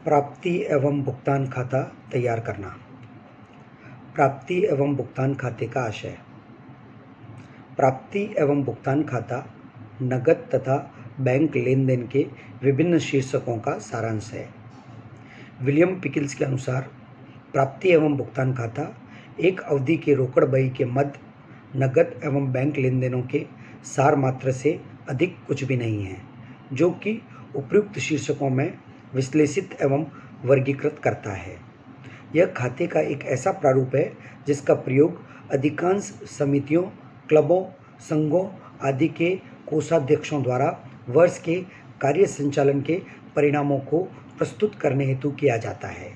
प्राप्ति एवं भुगतान खाता तैयार करना। प्राप्ति एवं भुगतान खाते का आशय। प्राप्ति एवं भुगतान खाता नकद तथा बैंक लेन देन के विभिन्न शीर्षकों का सारांश है। विलियम पिकिल्स के अनुसार प्राप्ति एवं भुगतान खाता एक अवधि के रोकड़ बही के मध्य नकद एवं बैंक लेन देनों के सार मात्र से अधिक कुछ भी नहीं है, जो कि उपयुक्त शीर्षकों में विश्लेषित एवं वर्गीकृत करता है। यह खाते का एक ऐसा प्रारूप है जिसका प्रयोग अधिकांश समितियों, क्लबों, संघों आदि के कोषाध्यक्षों द्वारा वर्ष के कार्य संचालन के परिणामों को प्रस्तुत करने हेतु किया जाता है।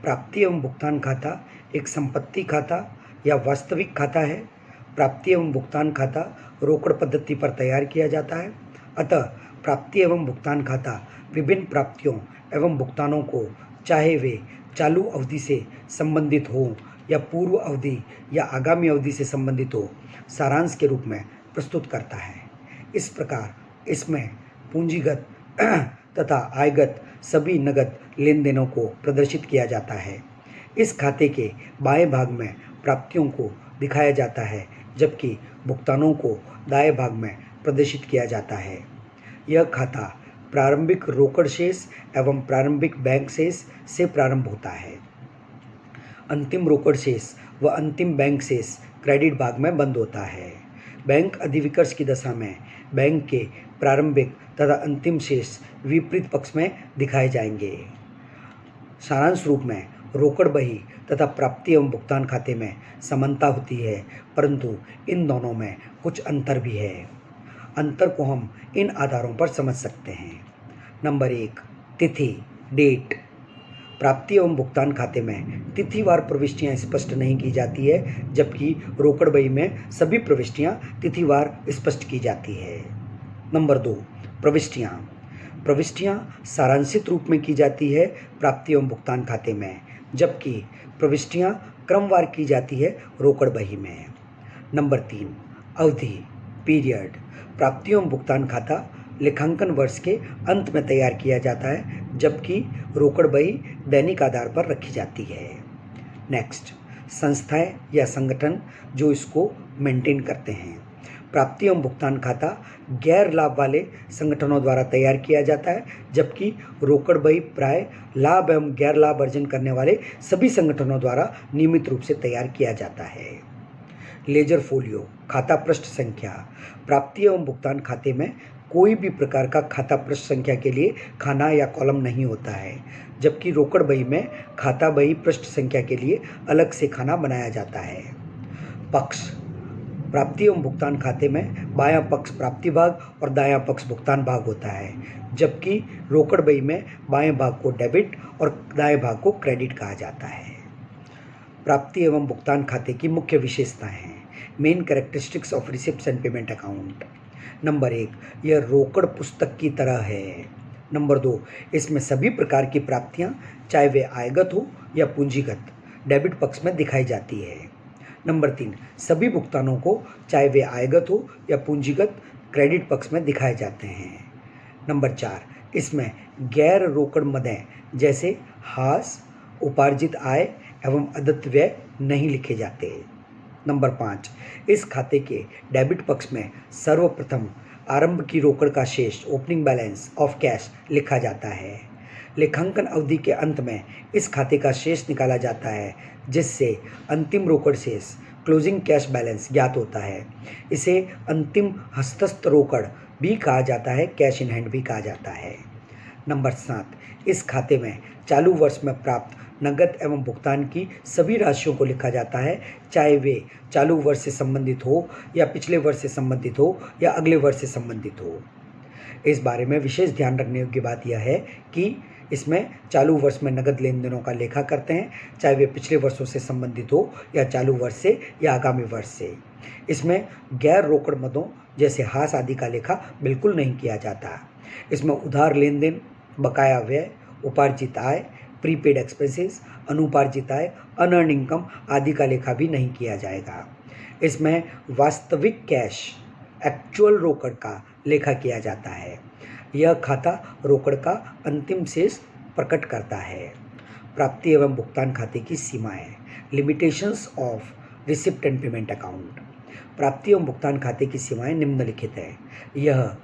प्राप्ति एवं भुगतान खाता एक संपत्ति खाता या वास्तविक खाता है। प्राप्ति एवं भुगतान खाता रोकड़ पद्धति पर तैयार किया जाता है। अतः प्राप्ति एवं भुगतान खाता विभिन्न प्राप्तियों एवं भुगतानों को, चाहे वे चालू अवधि से संबंधित हो या पूर्व अवधि या आगामी अवधि से संबंधित हो, सारांश के रूप में प्रस्तुत करता है। इस प्रकार इसमें पूंजीगत तथा आयगत सभी नगद लेन देनों को प्रदर्शित किया जाता है। इस खाते के बाएं भाग में प्राप्तियों को दिखाया जाता है, जबकि भुगतानों को दाएं भाग में प्रदर्शित किया जाता है। यह खाता प्रारंभिक रोकड़ शेष एवं प्रारंभिक बैंक शेष से प्रारंभ होता है। अंतिम रोकड़ शेष व अंतिम बैंक शेष क्रेडिट भाग में बंद होता है। बैंक अधिविकर्ष की दशा में बैंक के प्रारंभिक तथा अंतिम शेष विपरीत पक्ष में दिखाए जाएंगे। सारांश रूप में रोकड़ बही तथा प्राप्ति एवं भुगतान खाते में समानता होती है, परंतु इन दोनों में कुछ अंतर भी है। अंतर को हम इन आधारों पर समझ सकते हैं। नंबर 1, तिथि, डेट। प्राप्ति एवं भुगतान खाते में तिथिवार प्रविष्टियां स्पष्ट नहीं की जाती है, जबकि रोकड़ बही में सभी प्रविष्टियां तिथिवार स्पष्ट की जाती है। नंबर 2, प्रविष्टियां। प्रविष्टियां सारांशित रूप में की जाती है प्राप्ति एवं भुगतान खाते में, जबकि प्रविष्टियां क्रमवार की जाती है रोकड़ बही में। नंबर 3, अवधि, पीरियड। प्राप्ति एवं भुगतान खाता लेखांकन वर्ष के अंत में तैयार किया जाता है, जबकि रोकड़ बही दैनिक आधार पर रखी जाती है। नेक्स्ट, संस्थाएं या संगठन जो इसको मेंटेन करते हैं। प्राप्ति एवं भुगतान खाता गैर लाभ वाले संगठनों द्वारा तैयार किया जाता है, जबकि रोकड़ बही प्राय लाभ एवं गैर लाभ अर्जन करने वाले सभी संगठनों द्वारा नियमित रूप से तैयार किया जाता है। लेजर फोलियो, खाता पृष्ठ संख्या। प्राप्ति एवं भुगतान खाते में कोई भी प्रकार का खाता पृष्ठ संख्या के लिए खाना या कॉलम नहीं होता है, जबकि रोकड़ बही में खाता बही पृष्ठ संख्या के लिए अलग से खाना बनाया जाता है। पक्ष। प्राप्ति एवं भुगतान खाते में बायां पक्ष प्राप्ति भाग और दायां पक्ष भुगतान भाग होता है, जबकि रोकड़ बही में बाएं भाग को डेबिट और दाएं भाग को क्रेडिट कहा जाता है। प्राप्ति एवं भुगतान खाते की मुख्य विशेषताएं हैं। Main characteristics of receipts and payment account. Number 1, यह रोकड़ पुस्तक की तरह है। नंबर 2, इसमें सभी प्रकार की प्राप्तियां, चाहे वे आयगत हो या पूंजीगत, डेबिट पक्ष में दिखाई जाती है। नंबर 3, सभी भुगतानों को, चाहे वे आयगत हो या पूंजीगत, क्रेडिट पक्ष में दिखाए जाते हैं। नंबर 4, इसमें गैर रोकड़ मदें जैसे हास, उपार्जित आय एवं अदत्त व्यय नहीं लिखे जाते। नंबर 5, इस खाते के डेबिट पक्ष में सर्वप्रथम आरंभ की रोकड़ का शेष, ओपनिंग बैलेंस ऑफ कैश, लिखा जाता है। लेखांकन अवधि के अंत में इस खाते का शेष निकाला जाता है, जिससे अंतिम रोकड़ शेष, क्लोजिंग कैश बैलेंस, ज्ञात होता है। इसे अंतिम हस्तस्थ रोकड़ भी कहा जाता है, कैश इन हैंड भी कहा जाता है। नंबर 7, इस खाते में चालू वर्ष में प्राप्त नगद एवं भुगतान की सभी राशियों को लिखा जाता है, चाहे वे चालू वर्ष से संबंधित हो या पिछले वर्ष से संबंधित हो या अगले वर्ष से संबंधित हो। इस बारे में विशेष ध्यान रखने योग्य बात यह है कि इसमें चालू वर्ष में नगद लेन देनों का लेखा करते हैं, चाहे वे पिछले वर्षों से संबंधित हो या चालू वर्ष से या आगामी वर्ष से। इसमें गैर रोकड़ मदों जैसे हास आदि का लेखा बिल्कुल नहीं किया जाता। इसमें उधार लेन देन, बकाया व्यय, उपार्जित आय, प्रीपेड एक्सपेंसेस, अनुपार्जित आय, अनअर्न इनकम आदि का लेखा भी नहीं किया जाएगा। इसमें वास्तविक कैश, एक्चुअल रोकड़ का लेखा किया जाता है। यह खाता रोकड़ का अंतिम शेष प्रकट करता है। प्राप्ति एवं भुगतान खाते की सीमाएं, limitations of receipt and payment account. प्राप्ति एवं भुगतान खाते की सीमाएं निम्नलिखित है। यह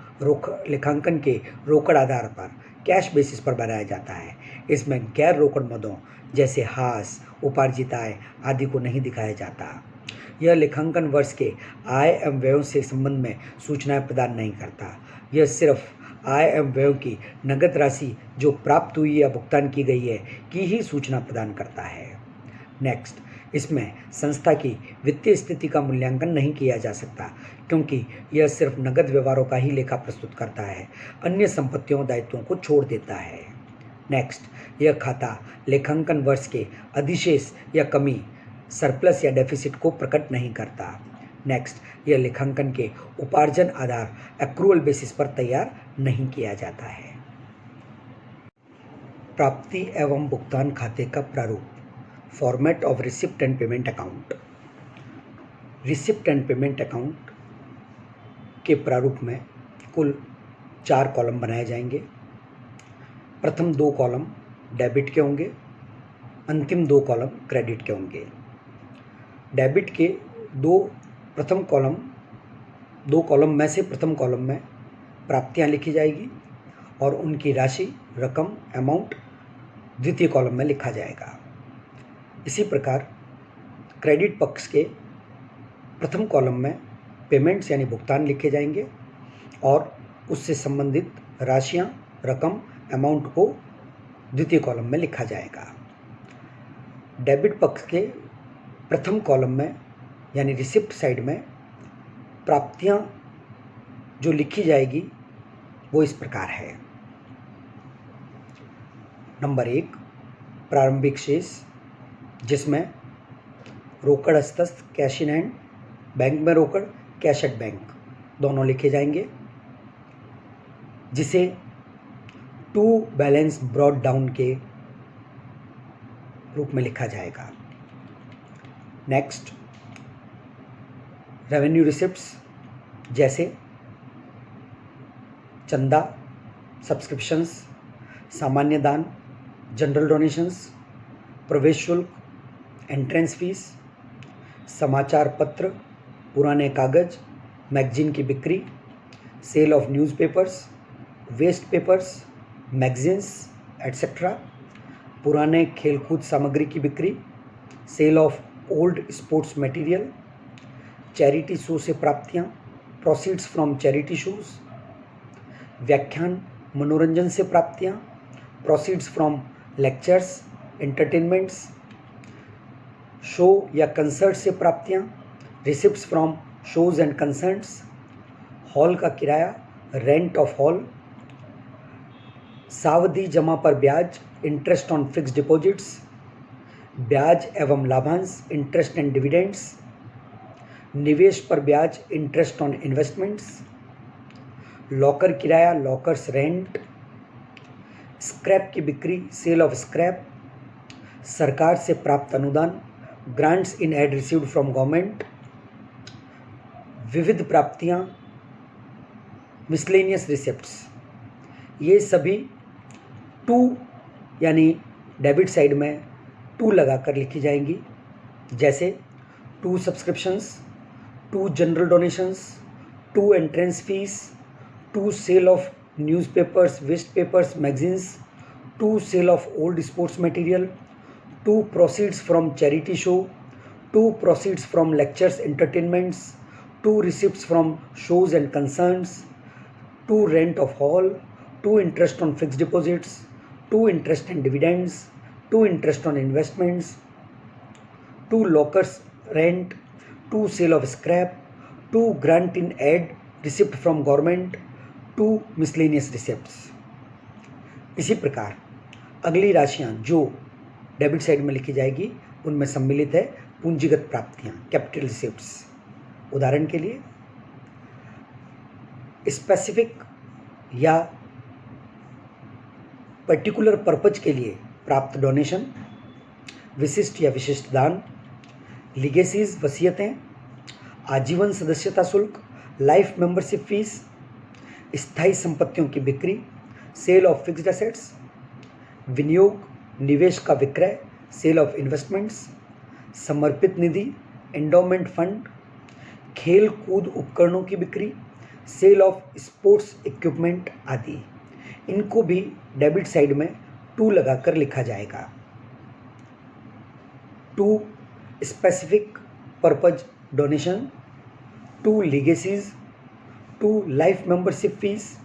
लेखांकन के रोकड़ आधार पर कैश बेसिस पर बनाया जाता है। इसमें गैर रोकड़ मदों जैसे हास, उपार्जित आय आदि को नहीं दिखाया जाता। यह लेखांकन वर्ष के आय एवं व्ययों से संबंध में सूचनाएं प्रदान नहीं करता। यह सिर्फ आय एवं व्ययों की नगद राशि जो प्राप्त हुई या भुगतान की गई है की ही सूचना प्रदान करता है। नेक्स्ट, इसमें संस्था की वित्तीय स्थिति का मूल्यांकन नहीं किया जा सकता क्योंकि यह सिर्फ नगद व्यवहारों का ही लेखा प्रस्तुत करता है, अन्य संपत्तियों दायित्वों को छोड़ देता है। नेक्स्ट, यह खाता लेखांकन वर्ष के अधिशेष या कमी, सरप्लस या डेफिसिट को प्रकट नहीं करता। नेक्स्ट, यह लेखांकन के उपार्जन आधार एक्रूअल बेसिस पर तैयार नहीं किया जाता है। प्राप्ति एवं भुगतान खाते का प्रारूप, format of receipt and payment account. Receipt and payment account के प्रारूप में कुल 4 कॉलम बनाए जाएंगे। प्रथम 2 कॉलम डेबिट के होंगे, अंतिम 2 कॉलम क्रेडिट के होंगे। डेबिट के 2 कॉलम में से प्रथम कॉलम में प्राप्तियां लिखी जाएगी और उनकी राशि, रकम, अमाउंट द्वितीय कॉलम में लिखा जाएगा। इसी प्रकार क्रेडिट पक्ष के प्रथम कॉलम में पेमेंट्स यानी भुगतान लिखे जाएंगे और उससे संबंधित राशियां, रकम, अमाउंट को द्वितीय कॉलम में लिखा जाएगा। डेबिट पक्ष के प्रथम कॉलम में यानी रिसिप्ट साइड में प्राप्तियां जो लिखी जाएगी वो इस प्रकार है। नंबर 1, प्रारंभिक शेष, जिसमें रोकड़ हस्तस्थ, कैश इन हैंड, बैंक में रोकड़, कैश एट बैंक दोनों लिखे जाएंगे, जिसे टू बैलेंस ब्रॉट डाउन के रूप में लिखा जाएगा। नेक्स्ट, रेवेन्यू रिसिप्ट्स जैसे चंदा, सब्सक्रिप्शंस, सामान्य दान, जनरल डोनेशंस, प्रवेश शुल्क, एंट्रेंस फीस, समाचार पत्र, पुराने कागज, मैगजीन की बिक्री, sale of newspapers, waste papers, magazines etcetera, पुराने खेलकूद सामग्री की बिक्री, sale of old sports material, charity show से प्राप्तियां, प्रोसीड्स फ्रॉम चैरिटी शोज, व्याख्यान मनोरंजन से प्राप्तियां, proceeds from lectures, entertainments, show या कंसर्ट से प्राप्तियां, receipts from shows and concerts, hall का किराया, रेंट ऑफ हॉल, सावधि जमा पर ब्याज, इंटरेस्ट ऑन फिक्स्ड डिपॉजिट्स, ब्याज एवं लाभांश, इंटरेस्ट एंड डिविडेंड्स, निवेश पर ब्याज, इंटरेस्ट ऑन इन्वेस्टमेंट्स, लॉकर किराया, लॉकर्स रेंट, स्क्रैप की बिक्री, सेल ऑफ स्क्रैप, सरकार से प्राप्त अनुदान, grants in aid received from government, विविध प्राप्तियां, मिसलेनियस रिसिप्ट्स, ये सभी 2 यानी डेबिट साइड में 2 लगाकर लिखी जाएंगी, जैसे 2 subscriptions, 2 general donations, 2 entrance fees, 2 sale of newspapers, waste papers, magazines, 2 sale of old sports material, 2 proceeds from charity show, 2 proceeds from lectures, entertainments, 2 receipts from shows and concerts, 2 rent of hall, 2 interest on fixed deposits, 2 interest and dividends, 2 interest on investments, 2 lockers rent, 2 sale of scrap, 2 grant in aid receipt from government, 2 miscellaneous receipts। इसी प्रकार अगली राशियां जो debit side में लिखी जाएगी उनमें सम्मिलित है पूंजीगत प्राप्तियां, कैपिटल रिसिप्ट्स। उदाहरण के लिए स्पेसिफिक या पर्टिकुलर पर्पज के लिए प्राप्त डोनेशन, विशिष्ट या विशिष्ट दान, लीगेसीज वसीयतें, आजीवन सदस्यता शुल्क, लाइफ मेंबरशिप फीस, स्थायी संपत्तियों की बिक्री, सेल ऑफ फिक्स्ड एसेट्स, विनियोग, निवेश का विक्रय, सेल ऑफ इन्वेस्टमेंट्स, समर्पित निधि, एंडोमेंट फंड, खेल कूद उपकरणों की बिक्री, सेल ऑफ स्पोर्ट्स इक्विपमेंट आदि। इनको भी डेबिट साइड में टू लगाकर लिखा जाएगा। To specific purpose donation, to legacies, to life membership fees,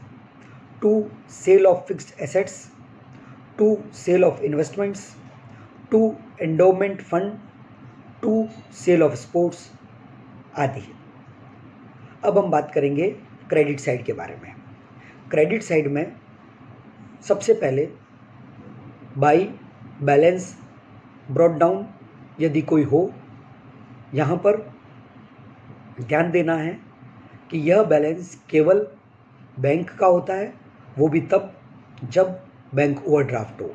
to sale of fixed assets, to sale of investments, to endowment fund, to sale of sports आदि। अब हम बात करेंगे क्रेडिट साइड के बारे में। क्रेडिट साइड में सबसे पहले बाई बैलेंस ब्रॉट डाउन यदि कोई हो, यहाँ पर ध्यान देना है कि यह बैलेंस केवल बैंक का होता है, वो भी तब जब बैंक ओवरड्राफ्ट हो।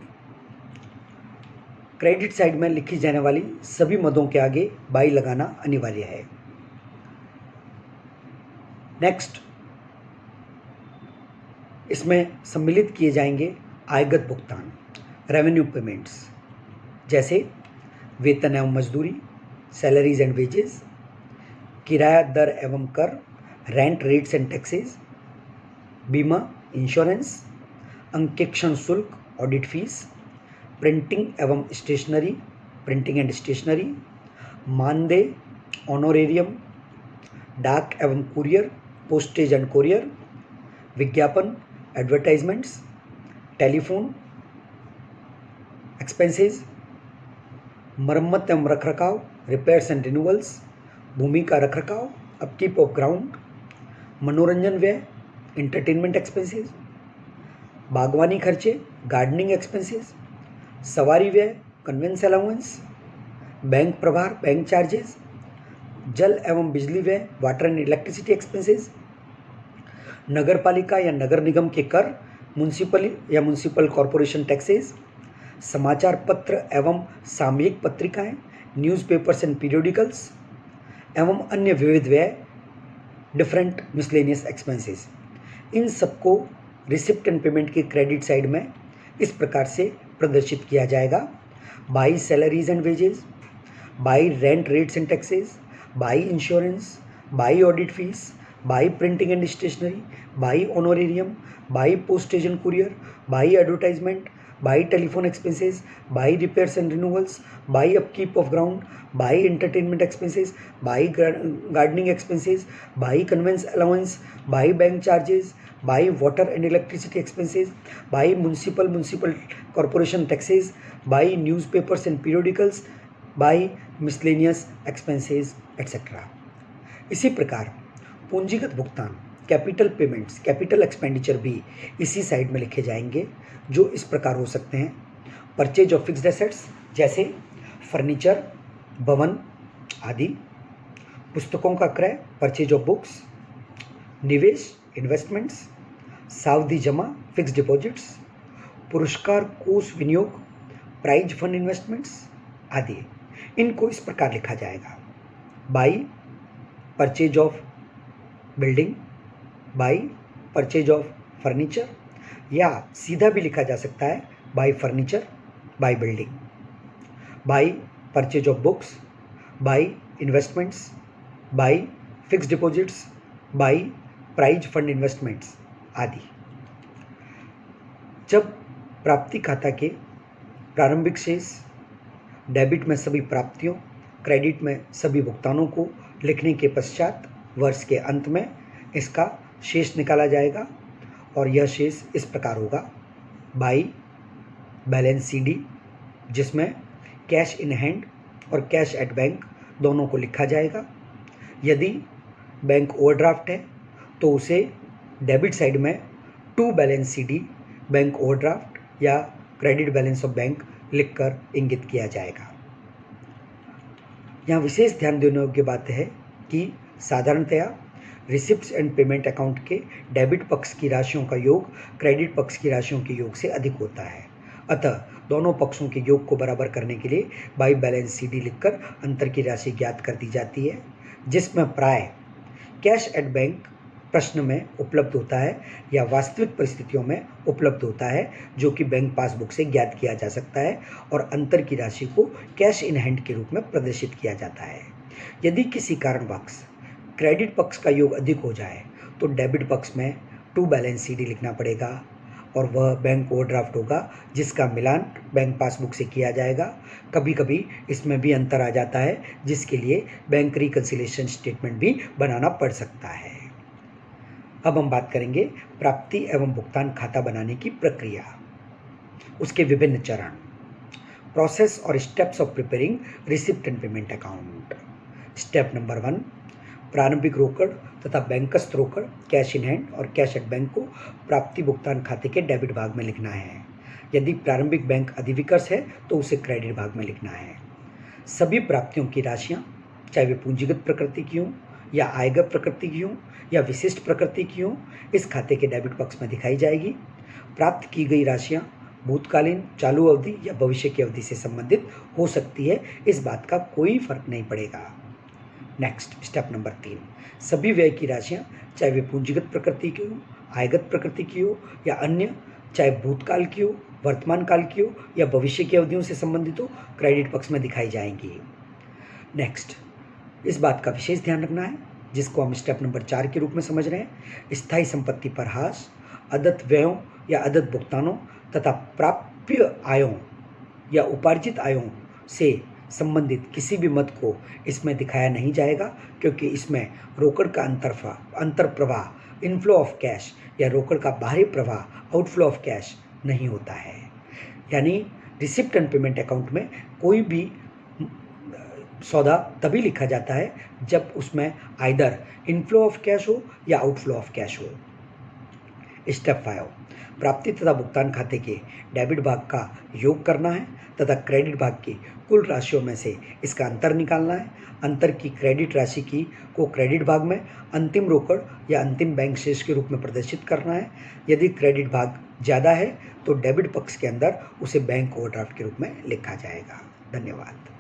क्रेडिट साइड में लिखी जाने वाली सभी मदों के आगे बाई लगाना अनिवार्य है। नेक्स्ट, इसमें सम्मिलित किए जाएंगे आयगत भुगतान, रेवेन्यू पेमेंट्स, जैसे वेतन एवं मजदूरी, सैलरीज एंड वेजेस, किराया दर एवं कर, रेंट रेट्स एंड टैक्सेस, बीमा इंश्योरेंस, अंकेक्षण शुल्क ऑडिट फीस, प्रिंटिंग एवं स्टेशनरी, प्रिंटिंग एंड स्टेशनरी, मानदेय ऑनोरेरियम, डाक एवं कुरियर, पोस्टेज एंड कोरियर, विज्ञापन एडवर्टाइजमेंट्स, टेलीफोन एक्सपेंसेस, मरम्मत एवं रखरखाव, रिपेयर्स एंड रिन्यूअल्स, भूमि का रखरखाव, अपकीप ऑफ ग्राउंड, मनोरंजन व्यय, एंटरटेनमेंट एक्सपेंसेस, बागवानी खर्चे, गार्डनिंग एक्सपेंसेस, सवारी व्यय, कन्वेंस अलाउंस, बैंक प्रभार, बैंक चार्जेस, जल एवं बिजली व्यय, वाटर एंड इलेक्ट्रिसिटी एक्सपेंसेस, नगर पालिका या नगर निगम के कर, म्युनिसिपल या म्युनिसिपल कॉरपोरेशन टैक्सेस, समाचार पत्र एवं सामयिक पत्रिकाएं, न्यूज़पेपर्स एंड पीरियोडिकल्स एवं अन्य विविध व्यय, डिफरेंट मिसलेनियस एक्सपेंसेस। इन सबको रिसिप्ट एंड पेमेंट की क्रेडिट साइड में इस प्रकार से प्रदर्शित किया जाएगा: by salaries and wages, by rent rates and taxes, by insurance, by audit fees, by printing and stationery, by honorarium, by postage and courier, by advertisement, by telephone expenses, by repairs and renewals, by upkeep of ground, by entertainment expenses, by gardening expenses, by conveyance allowance, by bank charges, by water and electricity expenses, by municipal corporation taxes, by newspapers and periodicals, by miscellaneous expenses etcetera. इसी प्रकार पूंजीगत भुगतान, capital payments, capital expenditure भी इसी side में लिखे जाएंगे, जो इस प्रकार हो सकते हैं: परचेज ऑफ फिक्स्ड एसेट्स, जैसे फर्नीचर, भवन आदि, पुस्तकों का क्रय, परचेज ऑफ बुक्स, निवेश, इन्वेस्टमेंट्स, सावधि जमा, फिक्स्ड डिपॉजिट्स, पुरस्कार कोष विनियोग, प्राइज फंड इन्वेस्टमेंट्स आदि। इनको इस प्रकार लिखा जाएगा: by purchase of building, by purchase of furniture, या सीधा भी लिखा जा सकता है by furniture, by building, by purchase of books, by investments, by fixed deposits, by prize fund investments आदि। जब प्राप्ति खाता के प्रारंभिक शेष, डेबिट में सभी प्राप्तियों, क्रेडिट में सभी भुगतानों को लिखने के पश्चात वर्ष के अंत में इसका शेष निकाला जाएगा, और यह शेष इस प्रकार होगा: बाई बैलेंस सीडी, जिसमें कैश इन हैंड और कैश एट बैंक दोनों को लिखा जाएगा। यदि बैंक ओवरड्राफ्ट है तो उसे डेबिट साइड में to balance c d, bank overdraft या क्रेडिट बैलेंस ऑफ बैंक लिखकर इंगित किया जाएगा। यहाँ विशेष ध्यान देने योग्य बात है कि साधारणतया रिसिप्ट्स एंड पेमेंट अकाउंट के डेबिट पक्ष की राशियों का योग क्रेडिट पक्ष की राशियों के योग से अधिक होता है। अतः दोनों पक्षों के योग को बराबर करने के लिए बाई बैलेंस सीडी लिखकर अंतर की राशि ज्ञात कर दी जाती है, जिसमें प्राय कैश एट बैंक प्रश्न में उपलब्ध होता है या वास्तविक परिस्थितियों में उपलब्ध होता है, जो कि बैंक पासबुक से ज्ञात किया जा सकता है और अंतर की राशि को कैश इन हैंड के रूप में प्रदर्शित किया जाता है। यदि किसी कारणवश क्रेडिट पक्ष का योग अधिक हो जाए तो डेबिट पक्ष में टू बैलेंस CD लिखना पड़ेगा और वह बैंक ओवरड्राफ्ट होगा, जिसका मिलान बैंक पासबुक से किया जाएगा। कभी कभी इसमें भी अंतर आ जाता है, जिसके लिए बैंक रिकन्सिलिएशन स्टेटमेंट भी बनाना पड़ सकता है। अब हम बात करेंगे प्राप्ति एवं भुगतान खाता बनाने की प्रक्रिया, उसके विभिन्न चरण, प्रोसेस और steps of preparing receipt and payment account. Step number 1, प्रारंभिक रोकड़ तथा बैंकस्थ रोकड़, कैश इन हैंड और कैश एट बैंक को प्राप्ति भुगतान खाते के डेबिट भाग में लिखना है। यदि प्रारंभिक बैंक अधिविकर्ष है तो उसे क्रेडिट भाग में लिखना है। सभी प्राप्तियों की राशियां, चाहे वे पूंजीगत प्रकृति की हों या आयगत प्रकृति की हों या विशिष्ट प्रकृति की हों, इस खाते के डेबिट पक्ष में दिखाई जाएगी। प्राप्त की गई राशियां भूतकालीन, चालू अवधि या भविष्य की अवधि से संबंधित हो सकती है, इस बात का कोई फर्क नहीं पड़ेगा। नेक्स्ट, स्टेप नंबर 3, सभी व्यय की राशियां, चाहे वे पूंजीगत प्रकृति की हो, आयगत प्रकृति की हो या अन्य, चाहे भूतकाल की हो, वर्तमान काल की हो या भविष्य की अवधियों से संबंधित हो, क्रेडिट पक्ष में दिखाई जाएंगी। नेक्स्ट, इस बात का विशेष ध्यान रखना है, जिसको हम स्टेप नंबर 4 के रूप में समझ रहे हैं। स्थायी संपत्ति पर ह्रास, अदत्त व्ययों या अदत्त भुगतानों तथा प्राप्य आयों या उपार्जित आयों से संबंधित किसी भी मद को इसमें दिखाया नहीं जाएगा, क्योंकि इसमें रोकड़ का अंतर प्रवाह इनफ्लो ऑफ कैश या रोकड़ का बाहरी प्रवाह आउटफ्लो ऑफ कैश नहीं होता है। यानी रिसिप्ट एंड पेमेंट अकाउंट में कोई भी सौदा तभी लिखा जाता है जब उसमें आइदर इनफ्लो ऑफ कैश हो या आउटफ्लो ऑफ कैश हो। स्टेप 5, प्राप्ति तथा भुगतान खाते के डेबिट भाग का योग करना है तथा क्रेडिट भाग की कुल राशियों में से इसका अंतर निकालना है। अंतर की क्रेडिट राशि को क्रेडिट भाग में अंतिम रोकड़ या अंतिम बैंक शेष के रूप में प्रदर्शित करना है। यदि क्रेडिट भाग ज़्यादा है तो डेबिट पक्ष के अंदर उसे बैंक ओवरड्राफ्ट के रूप में लिखा जाएगा। धन्यवाद।